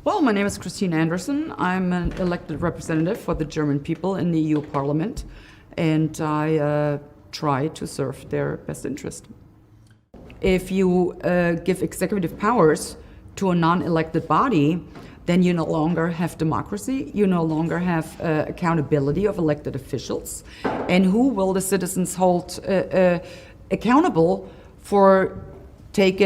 Well, my name is Christine Anderson. I'm an elected representative for the German people in the EU Parliament, and I try to serve their best interest. If you give executive powers to a non-elected body, then you no longer have democracy, you no longer have accountability of elected officials, and who will the citizens hold accountable for have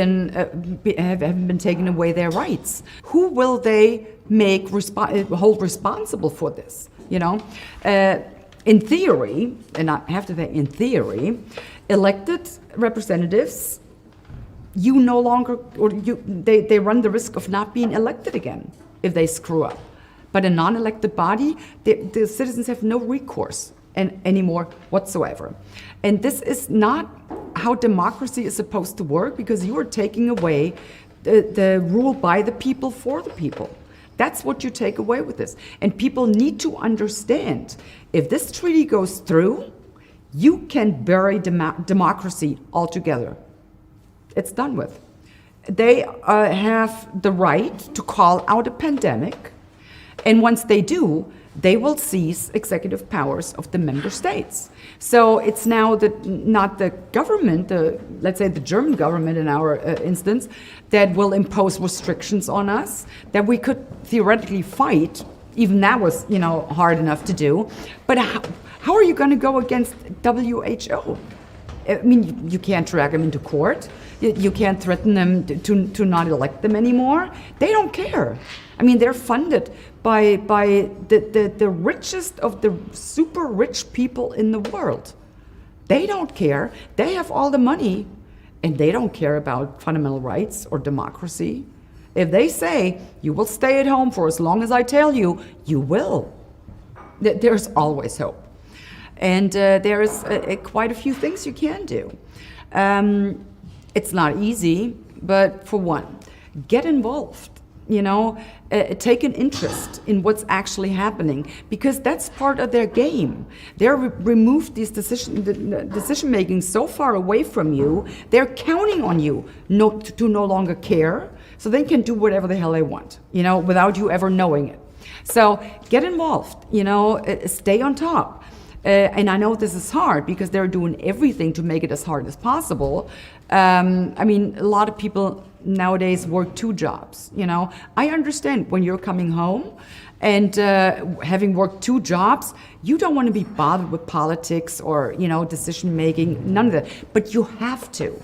been taken away their rights? Who will they hold responsible for this? In theory, and I have to say in theory, elected representatives, they run the risk of not being elected again if they screw up. But a non-elected body, the citizens have no recourse anymore whatsoever. And this is not how democracy is supposed to work, because you are taking away the rule by the people for the people. That's what you take away with this. And people need to understand, if this treaty goes through, you can bury democracy altogether. It's done with. They have the right to call out a pandemic, and once they do, they will seize executive powers of the member states. So it's now not the government, let's say the German government in our instance, that will impose restrictions on us that we could theoretically fight. Even that was, hard enough to do. But how are you going to go against WHO? I mean, you can't drag them into court. You can't threaten them to not elect them anymore. They don't care. I mean, they're funded by the richest of the super rich people in the world. They don't care. They have all the money, and they don't care about fundamental rights or democracy. If they say, you will stay at home for as long as I tell you, you will. There's always hope. And there's quite a few things you can do. It's not easy, but for one, get involved. Take an interest in what's actually happening, because that's part of their game. They're removed these decision making so far away from you. They're counting on you to no longer care, so they can do whatever the hell they want, without you ever knowing it. So get involved. Stay on top. And I know this is hard because they're doing everything to make it as hard as possible. I mean, a lot of people nowadays work 2 jobs. I understand when you're coming home and having worked 2 jobs, you don't want to be bothered with politics or decision making, none of that. But you have to,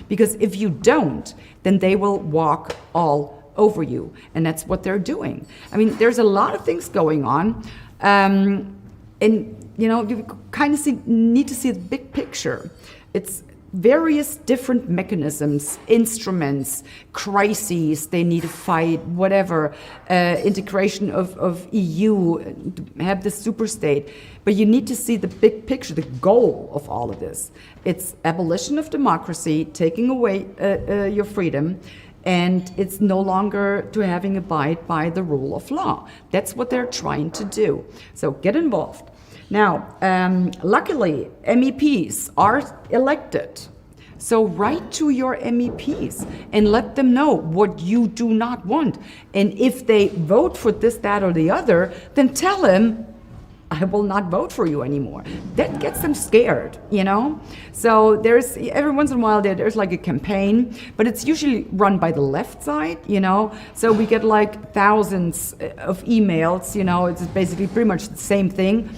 because if you don't, then they will walk all over you, and that's what they're doing. I mean, there's a lot of things going on, and you kind of need to see the big picture. It's various different mechanisms, instruments, crises they need to fight, whatever, integration of EU, have the super state. But you need to see the big picture, the goal of all of this. It's abolition of democracy, taking away your freedom, and it's no longer to abide by the rule of law. That's what they're trying to do. So get involved. Now, luckily, MEPs are elected. So write to your MEPs and let them know what you do not want. And if they vote for this, that, or the other, then tell them, I will not vote for you anymore. That gets them scared, So there's, every once in a while, there's like a campaign, but it's usually run by the left side, So we get like thousands of emails, It's basically pretty much the same thing.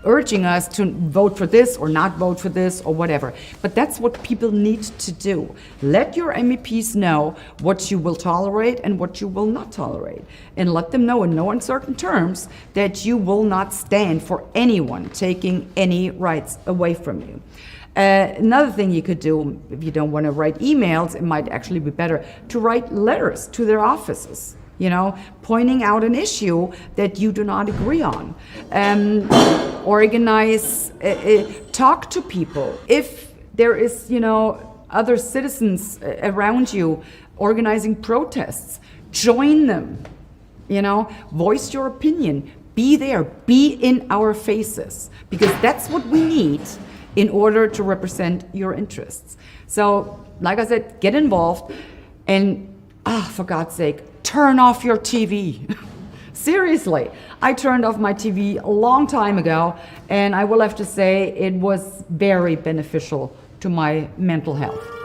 Urging us to vote for this or not vote for this or whatever. But that's what people need to do. Let your MEPs know what you will tolerate and what you will not tolerate. And let them know in no uncertain terms that you will not stand for anyone taking any rights away from you. Another thing you could do, if you don't want to write emails, it might actually be better to write letters to their offices. Pointing out an issue that you do not agree on. Organize, talk to people. If there is, other citizens around you organizing protests, join them, voice your opinion. Be there, be in our faces, because that's what we need in order to represent your interests. So, like I said, get involved, and for God's sake, turn off your TV. Seriously, I turned off my TV a long time ago, and I will have to say it was very beneficial to my mental health.